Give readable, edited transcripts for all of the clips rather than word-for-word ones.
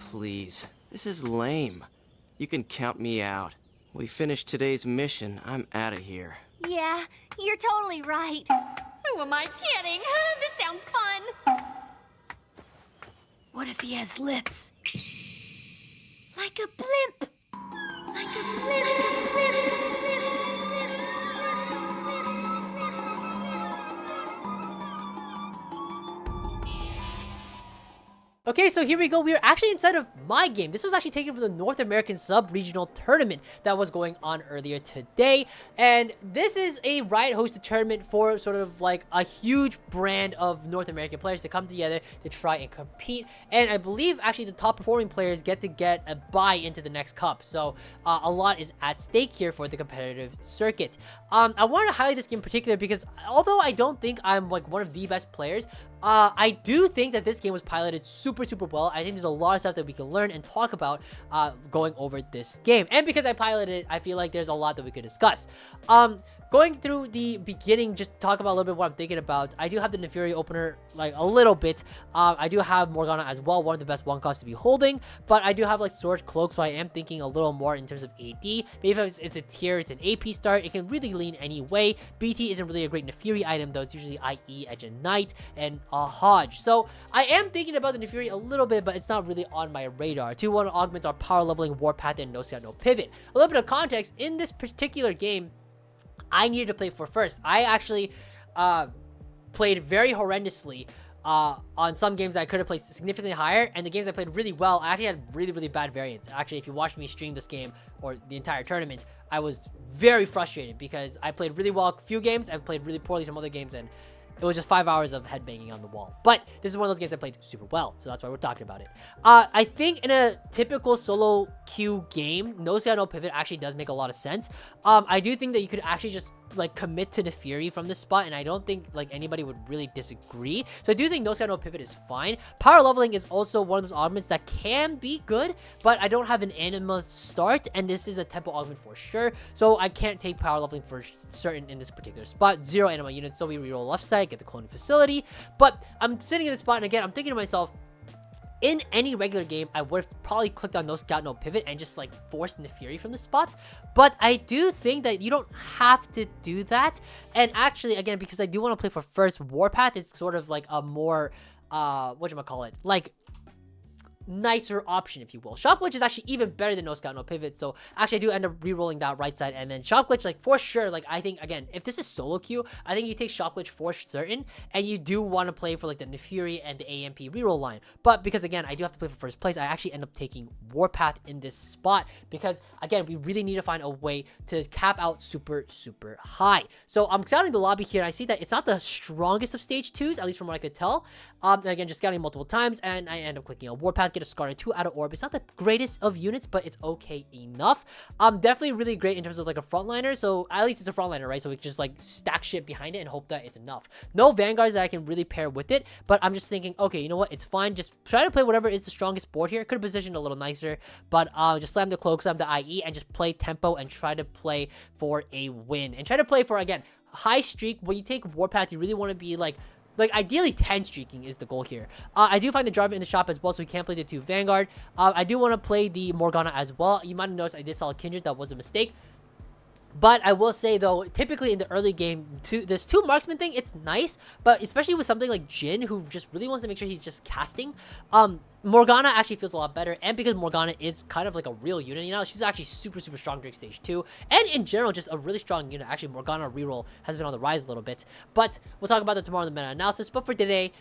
please. This is lame. You can count me out. We finished today's mission. I'm out of here. Yeah, you're totally right. Who am I kidding? This sounds fun. What if he has lips? Like a blimp. Like a blimp. Okay, so here we go. We are actually inside of my game. This was actually taken from the North American Sub-Regional Tournament that was going on earlier today. And this is a Riot-hosted tournament for sort of like a huge brand of North American players to come together to try and compete. And I believe actually the top performing players get to get a bye into the next cup. So a lot is at stake here for the competitive circuit. I want to highlight this game in particular because although I don't think I'm like one of the best players, I do think that this game was piloted super well. I think there's a lot of stuff that we can learn and talk about going over this game. And because I piloted it, I feel like there's a lot that we could discuss. Going through the beginning, just talk about a little bit what I'm thinking about. I do have the Nefuri opener like a little bit. I do have Morgana as well, one of the best one costs to be holding, but I do have like Sword Cloak, so I am thinking a little more in terms of AD. Maybe if it's a tier, it's an AP start, it can really lean any way. BT isn't really a great Nefuri item though. It's usually IE, Edge and Knight, and Hodge. So I am thinking about the Nefuri a little bit, but it's not really on my radar. 2-1 augments are power leveling, Warpath, and no scout, no pivot. A little bit of context, in this particular game, I needed to play for first. I actually played very horrendously on some games that I could have played significantly higher, and the games I played really well, I actually had really bad variance. Actually, if you watched me stream this game or the entire tournament, I was very frustrated because I played really well a few games and played really poorly some other games, and it was just 5 hours of headbanging on the wall. But this is one of those games I played super well, so that's why we're talking about it. I think in a typical solo queue game, no scout, no pivot actually does make a lot of sense. I do think that you could actually just like commit to Nefuri from this spot, and I don't think like anybody would really disagree. So I do think no scout, no pivot is fine. Power leveling is also one of those augments that can be good, but I don't have an anima start, and this is a tempo augment for sure, so I can't take power leveling for certain in this particular spot. 0 anima units, so we reroll left side, get the cloning facility. But I'm sitting in this spot, and again, I'm thinking to myself, in any regular game, I would have probably clicked on no scout, no pivot and just like forced Nefuri from the spot. But I do think that you don't have to do that. And actually, again, because I do want to play for first, Warpath is sort of like a more, whatchamacallit, like nicer option, if you will. Shop glitch is actually even better than no scout, no pivot. So actually I do end up re-rolling that right side, and then shop glitch, like for sure, like I think again, if this is solo queue, I think you take shop glitch for certain, and you do want to play for like the Nefuri and the AMP reroll line. But because again, I do have to play for first place, I actually end up taking Warpath in this spot because again, we really need to find a way to cap out super high. So I'm scouting the lobby here, and I see that it's not the strongest of stage 2s, at least from what I could tell. And again, just scouting multiple times, and I end up clicking on Warpath, get a Scar 2 out of orb. It's not the greatest of units, but it's okay enough. Definitely really great in terms of like a frontliner, so at least it's a frontliner, right? So we can just like stack shit behind it and hope that it's enough. No vanguards that I can really pair with it, but I'm just thinking, okay, you know what, it's fine, just try to play whatever is the strongest board here. Could have positioned a little nicer, but just slam the cloak, slam the IE, and just play tempo and try to play for a win, and try to play for, again, high streak. When you take Warpath, you really want to be like ideally 10 streaking is the goal here. I do find the Jarvan in the shop as well, so we can't play the 2 Vanguard. I do want to play the Morgana as well. You might have noticed I did sell a Kindred. That was a mistake. But I will say though, typically in the early game, this 2 marksman thing, it's nice, but especially with something like Jhin, who just really wants to make sure he's just casting, Morgana actually feels a lot better. And because Morgana is kind of like a real unit, you know, she's actually super strong during stage 2, and in general just a really strong unit. Actually, Morgana reroll has been on the rise a little bit, but we'll talk about that tomorrow in the meta analysis. But for today,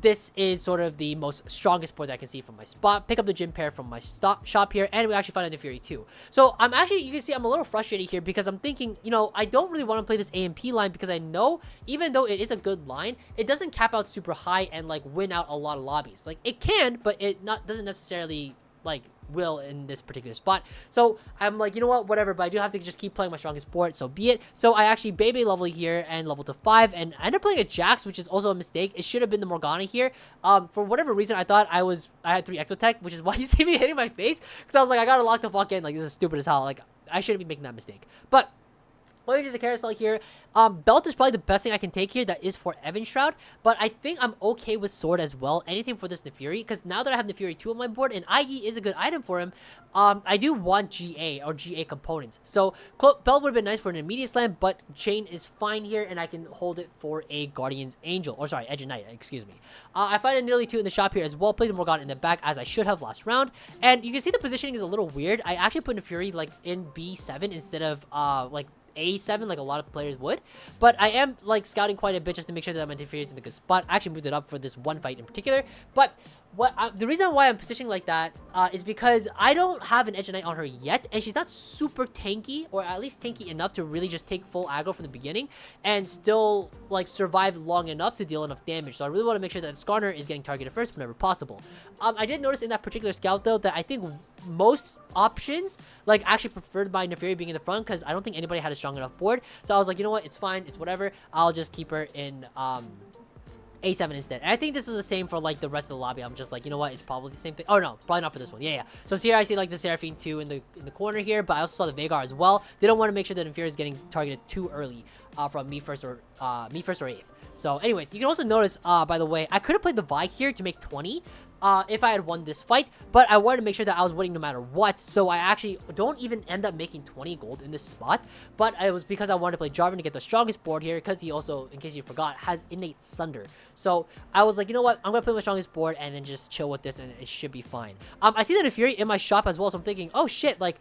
this is sort of the most strongest board that I can see from my spot. Pick up the Jhin pair from my shop here, and we actually find a Nefuri too. So I'm actually, you can see I'm a little frustrated here because I'm thinking, you know, I don't really want to play this AMP line because I know even though it is a good line, it doesn't cap out super high and like win out a lot of lobbies. Like it can, but it doesn't necessarily like will in this particular spot. So I'm like, you know what, whatever, but I do have to just keep playing my strongest board, so be it. So I actually Bebe level here and level to 5, and I end up playing a Jax, which is also a mistake. It should have been the Morgana here. For whatever reason, I thought I had 3 Exotech, which is why you see me hitting my face, because I was like, I gotta lock the fuck in. Like, this is stupid as hell. Like, I shouldn't be making that mistake. But Going to the carousel here, belt is probably the best thing I can take here that is for Evan Shroud, but I think I'm okay with sword as well, anything for this Nefiri, because now that I have Nefiri 2 on my board, and IE is a good item for him, I do want GA or GA components, so belt would have been nice for an immediate slam, but chain is fine here, and I can hold it for a Guardian's Angel, or sorry, Edge of Night, excuse me. I find a nearly 2 in the shop here as well, played the Morgana in the back, as I should have last round, and you can see the positioning is a little weird. I actually put Nefiri, like, in B7 instead of, like, A7 like a lot of players would, but I am like scouting quite a bit just to make sure that my Nefiri is in a good spot. I actually moved it up for this one fight in particular, but the reason why I'm positioning like that is because I don't have an Edge of Night on her yet, and she's not super tanky, or at least tanky enough to really just take full aggro from the beginning and still like survive long enough to deal enough damage. So I really want to make sure that Skarner is getting targeted first whenever possible. I did notice in that particular scout though that I think most options like actually preferred my Nefiri being in the front, because I don't think anybody had a strong enough board. So I was like, you know what, it's fine, it's whatever, I'll just keep her in A7 instead. And I think this was the same for like the rest of the lobby. I'm just like, you know what, it's probably the same thing. Oh no, probably not for this one. Yeah. So here I see like the Seraphine 2 in the corner here, but I also saw the Veigar as well. They don't want to make sure that Nefiri is getting targeted too early from me first or 8th. So anyways, you can also notice, by the way, I could have played the Vi here to make 20 if I had won this fight, but I wanted to make sure that I was winning no matter what, so I actually don't even end up making 20 gold in this spot, but it was because I wanted to play Jarvan to get the strongest board here, because he also, in case you forgot, has innate Sunder. So I was like, you know what, I'm going to play my strongest board and then just chill with this, and it should be fine. I see that Nefiri in my shop as well, so I'm thinking, oh shit, like,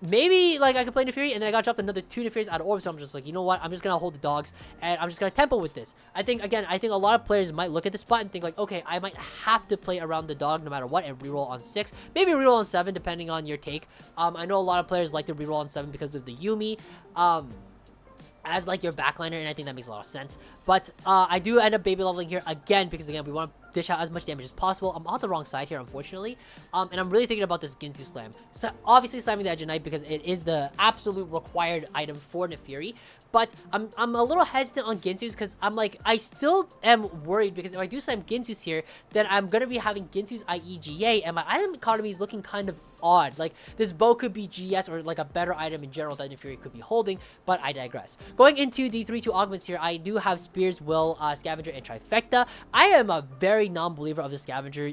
maybe like I could play Nefiri, and then I got dropped another 2 Nefiris out of orb, so I'm just like, you know what, I'm just gonna hold the dogs and I'm just gonna tempo with this. I think a lot of players might look at this spot and think like, okay, I might have to play around the dog no matter what and reroll on 6, maybe reroll on 7 depending on your take. I know a lot of players like to reroll on 7 because of the Yuumi as like your backliner, and I think that makes a lot of sense. But I do end up baby leveling here again, because again we want to dish out as much damage as possible. I'm on the wrong side here, unfortunately, and I'm really thinking about this Ginsu slam. So obviously slamming the Edge of Night because it is the absolute required item for Nefiri. But I'm a little hesitant on Ginsu's, because I'm like, I still am worried, because if I do slam Ginsu's here, then I'm gonna be having Ginsu's IEGA, and my item economy is looking kind of odd. Like, this bow could be GS or like a better item in general that Nefiri could be holding, but I digress. Going into the 3-2 augments here, I do have Spears, Will, Scavenger, and Trifecta. I am a very non-believer of the Scavenger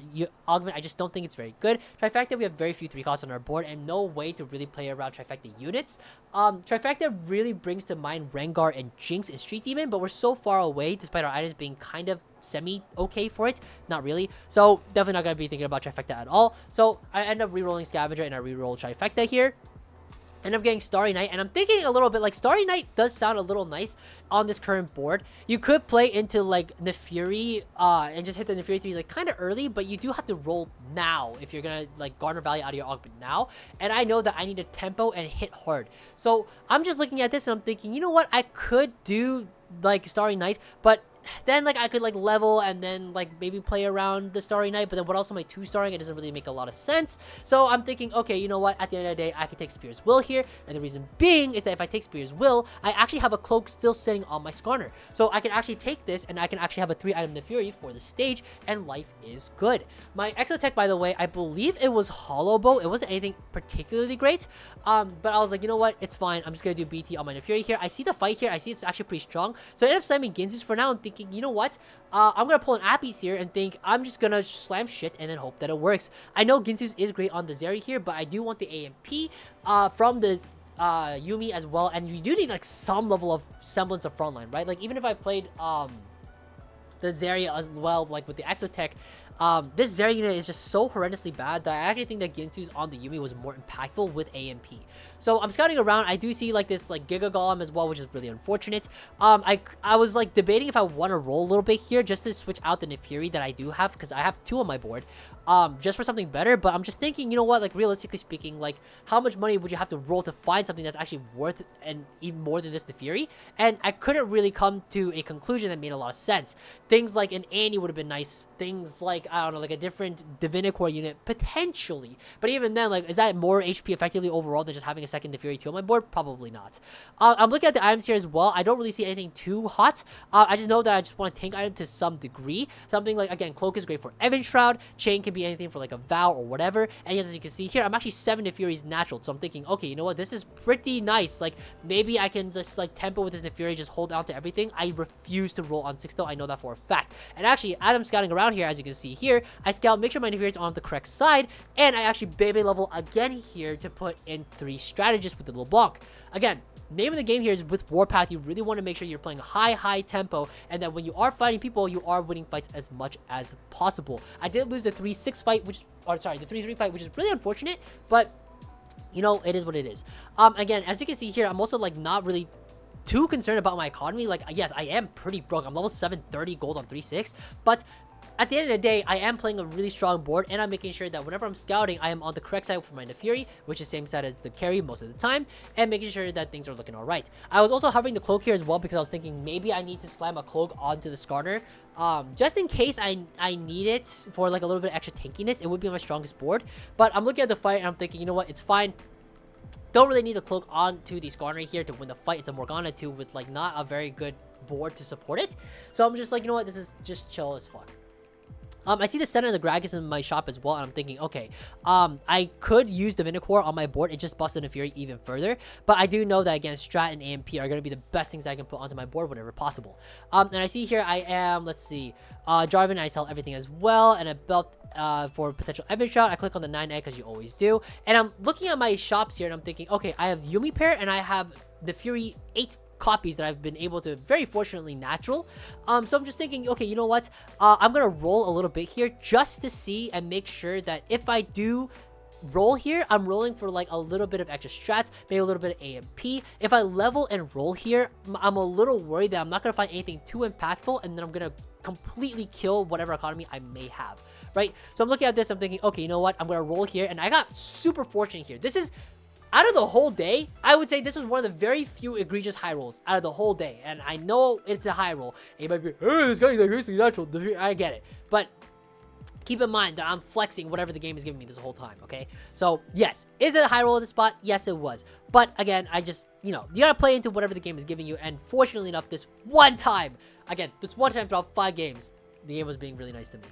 augment. I just don't think it's very good. Trifecta, we have very few 3 costs on our board and no way to really play around Trifecta units. Trifecta really brings to mind Rengar and Jinx and Street Demon, but we're so far away despite our items being kind of semi-okay for it. Not really. So definitely not going to be thinking about Trifecta at all. So I end up re-rolling Scavenger and I re-roll Trifecta here. End up getting Starry Night, and I'm thinking a little bit like Starry Night does sound a little nice on this current board. You could play into like Nefiri and just hit the Nefiri 3 like kind of early, but you do have to roll now if you're gonna like garner value out of your augment now. And I know that I need a tempo and hit hard. So I'm just looking at this and I'm thinking, you know what, I could do like Starry Night, but then like I could like level and then like maybe play around the Starry Night, but then what else am I 2-starring? It doesn't really make a lot of sense. So I'm thinking, okay, you know what, at the end of the day I can take Spears Will here, and the reason being is that if I take Spears Will, I actually have a cloak still sitting on my Skarner, so I can actually take this and I can actually have a 3-item Nefiri for the stage, and life is good. My Exotech, by the way, I believe it was Hollow Bow. It wasn't anything particularly great, but I was like, you know what, it's fine, I'm just gonna do BT on my Nefiri here. I see the fight here, I see it's actually pretty strong, so I end up slamming Ginzu's for now and thinking, you know what, I'm gonna pull an Appies here and think I'm just gonna slam shit and then hope that it works. I know Ginsu's is great on the Zeri here, but I do want the AMP from the Yuumi as well, and you do need like some level of semblance of frontline, right? Like even if I played the Zeri as well, like with the Exotech, this Zeri unit is just so horrendously bad that I actually think that Ginsu's on the Yuumi was more impactful with AMP. So I'm scouting around. I do see like this like Giga Golem as well, which is really unfortunate. I was like debating if I want to roll a little bit here just to switch out the Nefiri that I do have, because I have 2 on my board, just for something better. But I'm just thinking, you know what, like realistically speaking, like how much money would you have to roll to find something that's actually worth it, and even more than this Nefiri? And I couldn't really come to a conclusion that made a lot of sense. Things like an Annie would have been nice. Things like, I don't know, like a different Divinicore unit potentially, but even then, like, is that more HP effectively overall than just having a second Nefiri 2 on my board? Probably not. I'm looking at the items here as well. I don't really see anything too hot. I just know that I just want to tank item to some degree. Something like, again, Cloak is great for Evan Shroud, Chain can could be anything for like a vow or whatever. And yes, as you can see here, I'm actually 7 Nefuri's natural. So I'm thinking, okay, you know what? This is pretty nice. Like, maybe I can just like tempo with this Nefuri, just hold down to everything. I refuse to roll on 6 though. I know that for a fact. And actually, as I'm scouting around here, as you can see here, I scout, make sure my Nefuri is on the correct side. And I actually baby level again here to put in 3 strategists with the LeBlanc. Again, name of the game here is with Warpath. You really want to make sure you're playing high tempo, and that when you are fighting people, you are winning fights as much as possible. I did lose the 3-6 fight, the 3-3 fight, which is really unfortunate, but you know, it is what it is. Again, as you can see here, I'm also like not really too concerned about my economy. Like, yes, I am pretty broke. I'm level 730 gold on 3-6, but at the end of the day, I am playing a really strong board, and I'm making sure that whenever I'm scouting, I am on the correct side for my Nefuri, which is same side as the carry most of the time, and making sure that things are looking alright. I was also hovering the cloak here as well, because I was thinking maybe I need to slam a cloak onto the Skarner, just in case I need it for like a little bit of extra tankiness. It would be my strongest board, but I'm looking at the fight, and I'm thinking, you know what, it's fine. Don't really need the cloak onto the Skarner here to win the fight. It's a Morgana too, with like not a very good board to support it. So I'm just like, you know what, this is just chill as fuck. I see the Senna and the Gragas in my shop as well, and I'm thinking, okay, I could use the Vinicore on my board. It just busted Fury even further, but I do know that, again, Strat and AMP are going to be the best things that I can put onto my board whenever possible. And I see here I am, let's see, Jarvan, I sell everything as well, and a belt for potential Evan Shroud. I click on the 9 egg, because you always do, and I'm looking at my shops here, and I'm thinking, okay, I have Yumi pair, and I have the Fury 8 copies that I've been able to very fortunately natural. So I'm just thinking, okay, you know what, I'm gonna roll a little bit here just to see and make sure that if I do roll here, I'm rolling for like a little bit of extra strats, maybe a little bit of AMP. If I level and roll here, I'm a little worried that I'm not gonna find anything too impactful, and then I'm gonna completely kill whatever economy I may have, right? So I'm looking at this, I'm thinking, okay, you know what, I'm gonna roll here, and I got super fortunate here. This is, out of the whole day, I would say this was one of the very few egregious high rolls out of the whole day. And I know it's a high roll. And you might be, hey, this guy's aggressive natural. I get it. But keep in mind that I'm flexing whatever the game is giving me this whole time, okay? So, yes. Is it a high roll at the spot? Yes, it was. But, again, I just, you know, you gotta play into whatever the game is giving you. And fortunately enough, this one time throughout 5 games, the game was being really nice to me.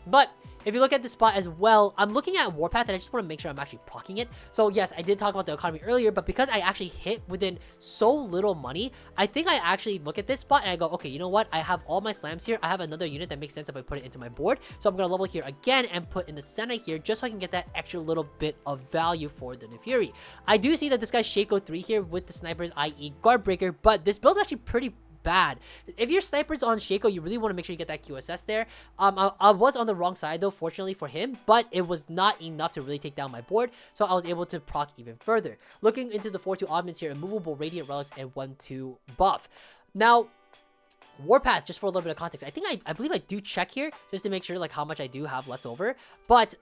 But if you look at this spot as well, I'm looking at Warpath, and I just want to make sure I'm actually proccing it. So yes, I did talk about the economy earlier, but because I actually hit within so little money, I think I actually look at this spot and I go, okay, you know what? I have all my slams here. I have another unit that makes sense if I put it into my board. So I'm going to level here again and put in the Senna here just so I can get that extra little bit of value for the Nefuri. I do see that this guy's Shaco 3 here with the snipers, i.e. Guard Breaker, but this build is actually pretty bad. If your sniper's on Shaco, you really want to make sure you get that QSS there. I was on the wrong side though, fortunately for him, but it was not enough to really take down my board, so I was able to proc even further. Looking into the 4-2 augments here, immovable radiant relics and 1-2 buff. Now, Warpath, just for a little bit of context, I believe I do check here just to make sure like how much I do have left over. But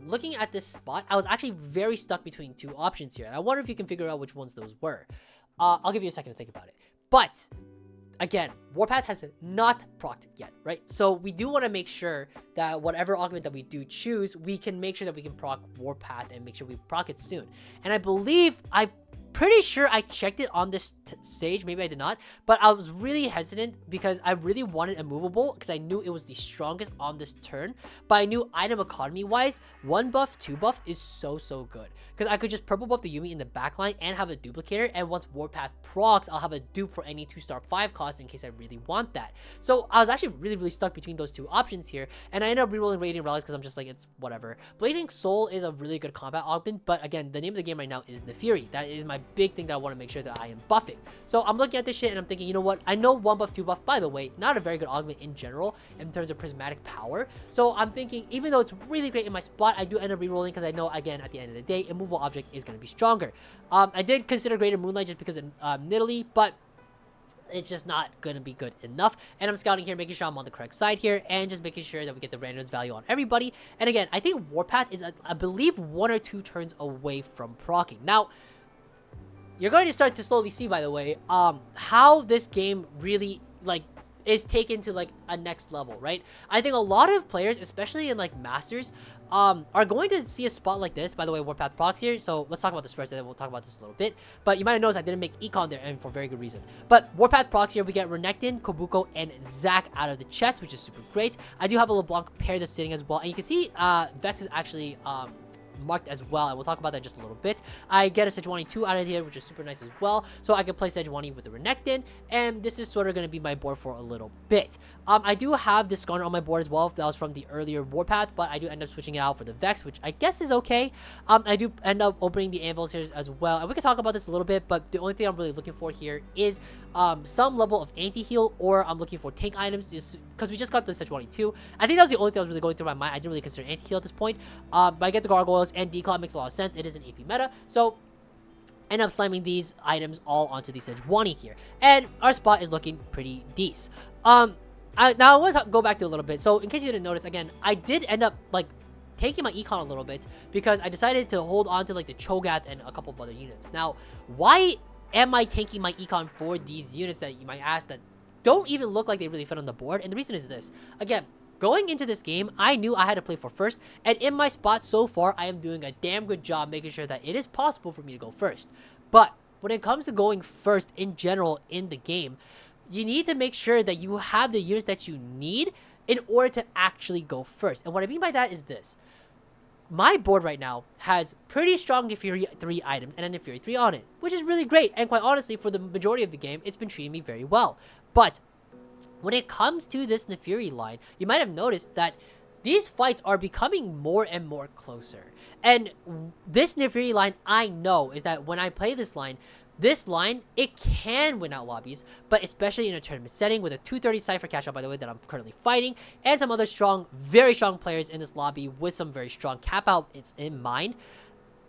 looking at this spot, I was actually very stuck between 2 options here, and I wonder if you can figure out which ones those were. I'll give you a second to think about it. But again, Warpath has not procced yet, right? So we do want to make sure that whatever augment that we do choose, we can make sure that we can proc Warpath and make sure we proc it soon. And I believe, pretty sure I checked it on this stage. Maybe I did not, but I was really hesitant because I really wanted immovable because I knew it was the strongest on this turn. But I knew item economy wise, 1 buff, 2 buff is so good because I could just purple buff the Yumi in the backline and have a duplicator, and once Warpath procs, I'll have a dupe for any 2-star 5 cost in case I really want that. So I was actually really stuck between those 2 options here, and I ended up rerolling Radiant Relics because I'm just like, it's whatever. Blazing Soul is a really good combat augment, but again, the name of the game right now is Nefuri. That is my big thing that I want to make sure that I am buffing. So I'm looking at this shit and I'm thinking, you know what, I know 1 buff, 2 buff, by the way, not a very good augment in general in terms of prismatic power. So I'm thinking, even though it's really great in my spot, I do end up rerolling because I know, again, at the end of the day, immovable object is going to be stronger. I did consider Greater Moonlight just because of Nidalee, but it's just not going to be good enough. And I'm scouting here, making sure I'm on the correct side here, and just making sure that we get the randoms value on everybody. And again, I think Warpath is, I believe, 1 or 2 turns away from proccing. Now, you're going to start to slowly see, by the way, how this game really, like, is taken to like a next level, right? I think a lot of players, especially in like Masters, are going to see a spot like this. By the way, Warpath procs here, so let's talk about this first, and then we'll talk about this a little bit. But you might have noticed I didn't make econ there, and for very good reason. But Warpath procs here, we get Renekton, Kobuko, and Zac out of the chest, which is super great. I do have a LeBlanc pair that's sitting as well, and you can see Vex is actually marked as well, and we'll talk about that in just a little bit. I get a Sejuani 2 out of here, which is super nice as well, so I can play Sejuani with the Renekton, and this is sort of going to be my board for a little bit. I do have this Skarner on my board as well. That was from the earlier Warpath, but I do end up switching it out for the Vex, which I guess is okay. I do end up opening the Anvils here as well, and we can talk about this a little bit, but the only thing I'm really looking for here is some level of anti-heal, or I'm looking for tank items, because we just got the Sejuani 2. I think that was the only thing that was really going through my mind. I didn't really consider anti-heal at this point, but I get the Gargoyles, and Declaw makes a lot of sense. It is an AP meta, so end up slamming these items all onto the Sejuani here, and our spot is looking pretty decent. Now I want to go back to a little bit. So in case you didn't notice, again, I did end up like taking my econ a little bit because I decided to hold on to like the Cho'Gath and a couple of other units. Now, why am I tanking my econ for these units that you might ask that don't even look like they really fit on the board? And the reason is this. Again, going into this game, I knew I had to play for first, and in my spot so far, I am doing a damn good job making sure that it is possible for me to go first. But when it comes to going first in general in the game, you need to make sure that you have the units that you need in order to actually go first. And what I mean by that is this. My board right now has pretty strong Neferi 3 items and a Neferi 3 on it, which is really great. And quite honestly, for the majority of the game, it's been treating me very well. But when it comes to this Neferi line, you might have noticed that these fights are becoming more and more closer. And this Neferi line, I know, is that when I play this line, it can win out lobbies, but especially in a tournament setting with a 230 Cypher catch up, by the way, that I'm currently fighting, and some other strong, very strong players in this lobby with some very strong cap out in mind,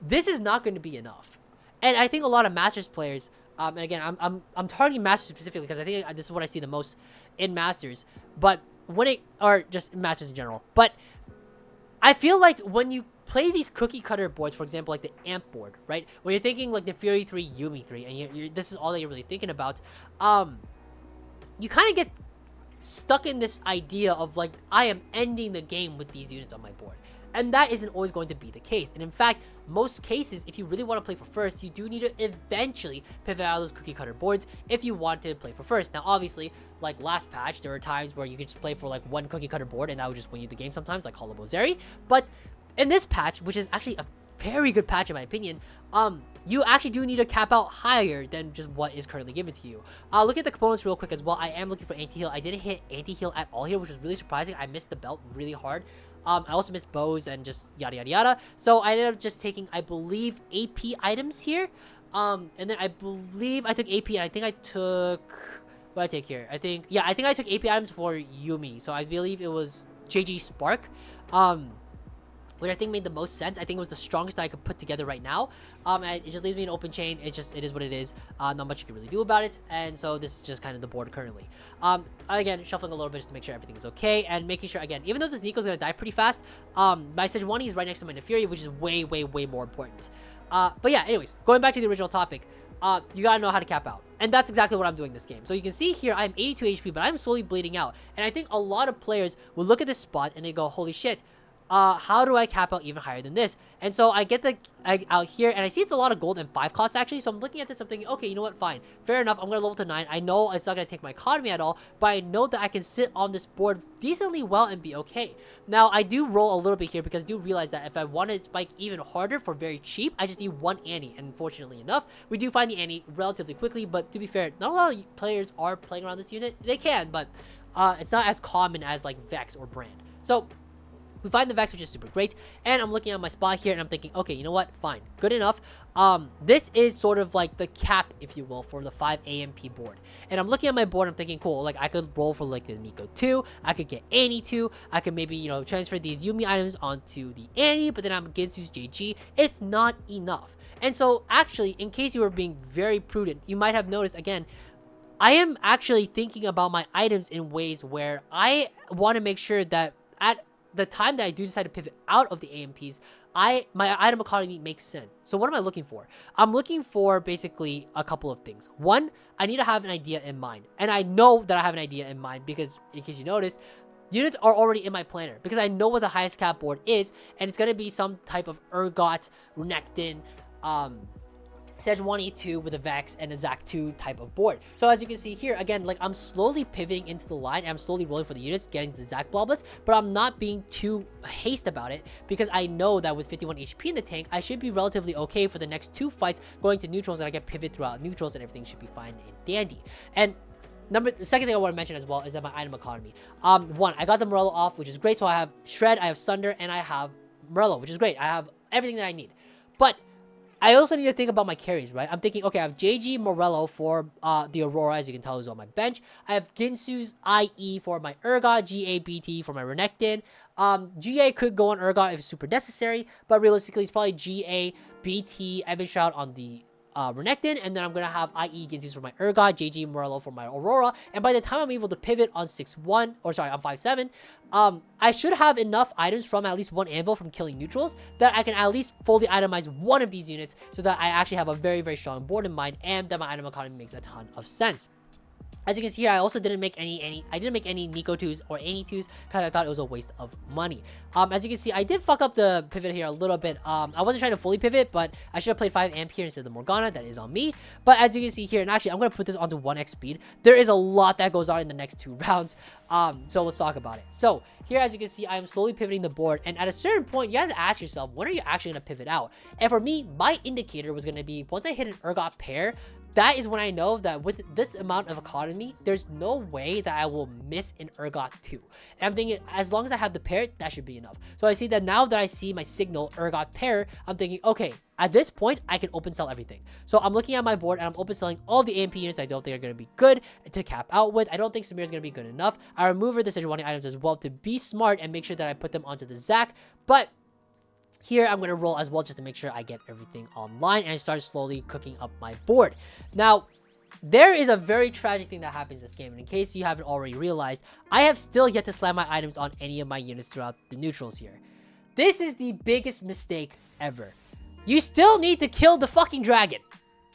this is not going to be enough. And I think a lot of Masters players, and again, I'm targeting Masters specifically because I think this is what I see the most in Masters, but or just Masters in general, but I feel like when you play these cookie cutter boards, for example, like the Amp board, right? When you're thinking like the Fury 3, Yuumi 3, and this is all that you're really thinking about, you kind of get stuck in this idea of like, I am ending the game with these units on my board. And that isn't always going to be the case. And in fact, most cases, if you really want to play for first, you do need to eventually pivot out of those cookie cutter boards if you want to play for first. Now, obviously, like last patch, there were times where you could just play for like one cookie cutter board and that would just win you the game sometimes, like Holobozeri. But in this patch, which is actually a very good patch in my opinion, you actually do need to cap out higher than just what is currently given to you. Look at the components real quick as well. I am looking for anti-heal. I didn't hit anti-heal at all here, which was really surprising. I missed the belt really hard. I also missed bows and just yada yada yada. So I ended up just taking, I believe, AP items here. And then I believe I took AP, and I think I took, what did I take here? I think I took AP items for Yuumi. So I believe it was JG Spark. Which I think made the most sense. I think it was the strongest that I could put together right now. And it just leaves me an open chain. It is what it is. Not much you can really do about it. And so this is just kind of the board currently. Again, shuffling a little bit just to make sure everything is okay. And making sure, again, even though this Nico's going to die pretty fast, my Sejuani is right next to my Neferi, which is way, way, way more important. But yeah, anyways, going back to the original topic, you gotta know how to cap out. And that's exactly what I'm doing this game. So you can see here, I'm 82 HP, but I'm slowly bleeding out. And I think a lot of players will look at this spot and they go, holy shit, how do I cap out even higher than this? And so I get out here, and I see it's a lot of gold and 5 costs actually. So I'm looking at this, I'm thinking, okay, you know what? Fine, fair enough. I'm gonna level to 9. I know it's not gonna take my economy at all, but I know that I can sit on this board decently well and be okay. Now I do roll a little bit here because I do realize that if I want to spike even harder for very cheap, I just need one Annie. And unfortunately enough, we do find the Annie relatively quickly. But to be fair, not a lot of players are playing around this unit. They can, but it's not as common as like Vex or Brand. So we find the Vex, which is super great, and I'm looking at my spot here, and I'm thinking, okay, you know what? Fine. Good enough. This is sort of like the cap, if you will, for the 5 AMP board. And I'm looking at my board, I'm thinking, cool, like, I could roll for, like, the Nico 2, I could get Annie 2, I could maybe, you know, transfer these Yuumi items onto the Annie, but then I'm against use JG. It's not enough. And so, actually, in case you were being very prudent, you might have noticed, again, I am actually thinking about my items in ways where I want to make sure that at the time that I do decide to pivot out of the AMPs, my item economy makes sense. So what am I looking for? I'm looking for basically a couple of things. One, I need to have an idea in mind. And I know that I have an idea in mind because, in case you noticed, units are already in my planner because I know what the highest cap board is, and it's going to be some type of Urgot, Renekton, Sejuani 2 with a Vex and a Zac 2 type of board. So as you can see here, again, like I'm slowly pivoting into the line, and I'm slowly rolling for the units, getting to the Zac Bloblets, but I'm not being too haste about it because I know that with 51 HP in the tank, I should be relatively okay for the next 2 fights going to neutrals, and I can pivot throughout neutrals and everything should be fine and dandy. And the second thing I want to mention as well is that my item economy. One, I got the Morello off, which is great. So I have Shred, I have Sunder, and I have Morello, which is great. I have everything that I need. But I also need to think about my carries, right? I'm thinking, okay, I have JG Morello for the Aurora, as you can tell, is on my bench. I have Ginsu's IE for my Urgot, GA-BT for my Renekton. GA could go on Urgot if it's super necessary, but realistically, it's probably GA-BT, Evan Shroud on the Renekton, and then I'm going to have IE Ginsu's for my Urgot, JG Morello for my Aurora, and by the time I'm able to pivot on 6-1, or sorry, on 5-7, I should have enough items from at least one anvil from killing neutrals that I can at least fully itemize one of these units so that I actually have a very, very strong board in mind, and that my item economy makes a ton of sense. As you can see here, I also didn't make any Nico 2s or any 2s because I thought it was a waste of money. As you can see, I did fuck up the pivot here a little bit. I wasn't trying to fully pivot, but I should have played 5 amp here instead of the Morgana. That is on me. But as you can see here, and actually, I'm going to put this onto 1x speed. There is a lot that goes on in the next 2 rounds. So let's talk about it. So here, as you can see, I am slowly pivoting the board. And at a certain point, you have to ask yourself, when are you actually going to pivot out? And for me, my indicator was going to be once I hit an Urgot pair, that is when I know that with this amount of economy, there's no way that I will miss an Urgot 2. And I'm thinking, as long as I have the pair, that should be enough. So I see that now that I see my signal Urgot pair, I'm thinking, okay, at this point, I can open sell everything. So I'm looking at my board and I'm open selling all the AMP units I don't think are going to be good to cap out with. I don't think Samir is going to be good enough. I remove the Sejuani items as well to be smart and make sure that I put them onto the Zac. But here, I'm going to roll as well just to make sure I get everything online and I start slowly cooking up my board. Now, there is a very tragic thing that happens in this game. And in case you haven't already realized, I have still yet to slam my items on any of my units throughout the neutrals here. This is the biggest mistake ever. You still need to kill the fucking dragon.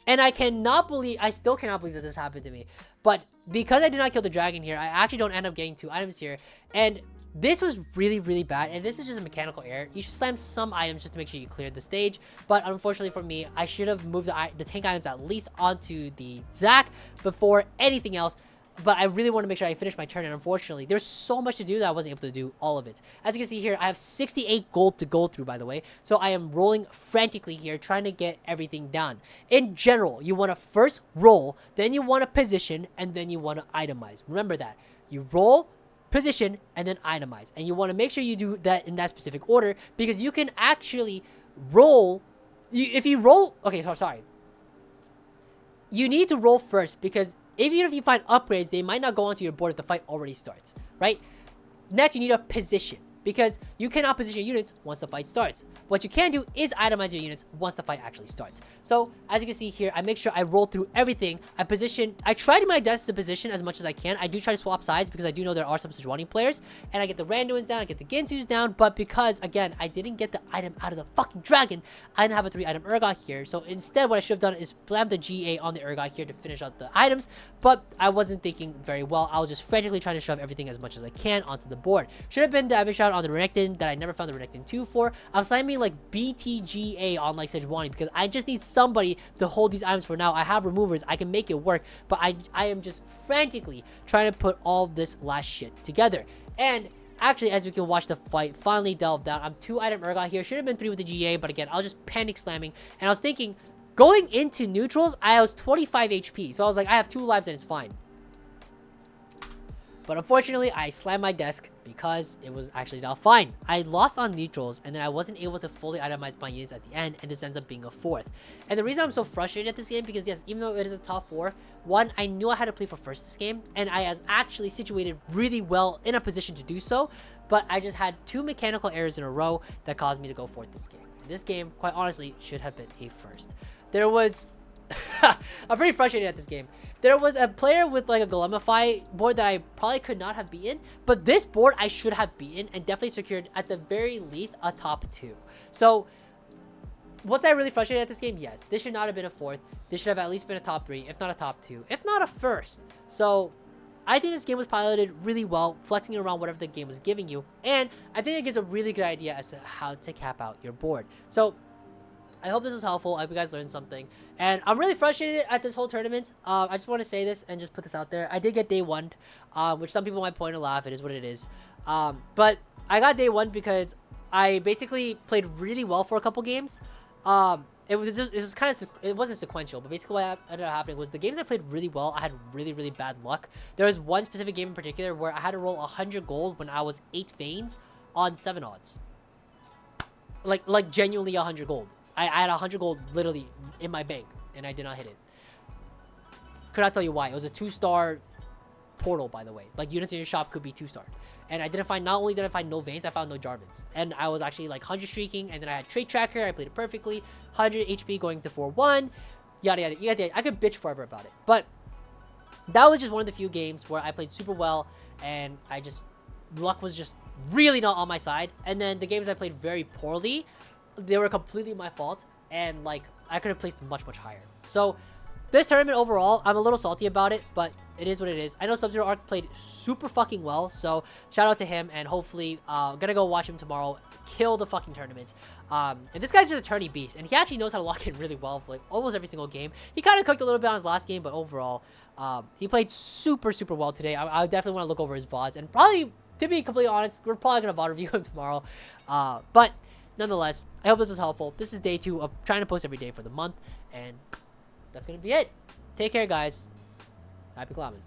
And I still cannot believe that this happened to me. But because I did not kill the dragon here, I actually don't end up getting 2 items here. And this was really, really bad, and this is just a mechanical error. You should slam some items just to make sure you cleared the stage, but unfortunately for me, I should have moved the tank items at least onto the Zac before anything else, but I really want to make sure I finish my turn, and unfortunately, there's so much to do that I wasn't able to do all of it. As you can see here, I have 68 gold to go through, by the way, so I am rolling frantically here, trying to get everything done. In general, you want to first roll, then you want to position, and then you want to itemize. Remember that. You roll, position, and then itemize, and you want to make sure you do that in that specific order because you can actually roll. If you roll, okay, so sorry, you need to roll first because even if you find upgrades, they might not go onto your board if the fight already starts, right? Next, you need a position because you cannot position your units once the fight starts. What you can do is itemize your units once the fight actually starts. So as you can see here, I make sure I roll through everything. I try to my best to position as much as I can. I do try to swap sides because I do know there are some Sejuani players, and I get the Randuins down, I get the Ginsus down, but because again, I didn't get the item out of the fucking dragon, I didn't have a 3-item Urgot here. So instead, what I should have done is slam the GA on the Urgot here to finish out the items, but I wasn't thinking very well. I was just frantically trying to shove everything as much as I can onto the board. Should have been the Evan Shroud on the Renekton that I never found the Renekton 2 for. I'm slamming like BTGA on like Sejuani because I just need somebody to hold these items for now. I have removers, I can make it work, but I am just frantically trying to put all this last shit together. And actually, as we can watch the fight finally delve down, I'm 2-item Urgot here. Should have been 3 with the GA, but again, I was just panic slamming, and I was thinking, going into neutrals, I was 25 HP, so I was like, I have 2 lives and it's fine. But unfortunately, I slammed my desk because it was actually not fine. I lost on neutrals, and then I wasn't able to fully itemize my units at the end, and this ends up being a 4th. And the reason I'm so frustrated at this game, because yes, even though it is a top 4, one, I knew I had to play for first this game, and I was actually situated really well in a position to do so, but I just had 2 mechanical errors in a row that caused me to go 4th this game. And this game, quite honestly, should have been a 1st. There was I'm pretty frustrated at this game. There was a player with like a Glemify board that I probably could not have beaten, but this board I should have beaten and definitely secured at the very least a top 2. So was I really frustrated at this game? Yes. This should not have been a 4th. This should have at least been a top 3, if not a top 2, if not a 1st. So I think this game was piloted really well, flexing around whatever the game was giving you, and I think it gives a really good idea as to how to cap out your board. So I hope this was helpful. I hope you guys learned something. And I'm really frustrated at this whole tournament. I just want to say this and just put this out there. I did get day 1, which some people might point and laugh. It is what it is. But I got day 1 because I basically played really well for a couple games. It wasn't sequential, but basically what ended up happening was the games I played really well, I had really, really bad luck. There was one specific game in particular where I had to roll 100 gold when I was 8 veins on 7 odds. Like genuinely 100 gold. I had 100 gold literally in my bank, and I did not hit it. Could not tell you why. It was a 2-star portal, by the way. Like, units in your shop could be 2-star. And I didn't find, not only did I find no veins, I found no Jarvins. And I was actually like 100 streaking, and then I had Trait Tracker, I played it perfectly. 100 HP going to 4-1, yada yada yada. I could bitch forever about it. But that was just one of the few games where I played super well, and luck was just really not on my side. And then the games I played very poorly, they were completely my fault, and like I could have placed much higher. So this tournament overall, I'm a little salty about it, but it is what it is. I know Sub-Zero Arc played super fucking well, so shout out to him, and hopefully gonna go watch him tomorrow kill the fucking tournament. And this guy's just a tourney beast, and he actually knows how to lock in really well for like almost every single game. He kind of cooked a little bit on his last game, but overall he played super well today. I definitely want to look over his VODs, and probably, to be completely honest, we're probably gonna VOD review him tomorrow. But nonetheless, I hope this was helpful. This is day 2 of trying to post every day for the month, and that's gonna be it. Take care, guys. Happy climbing.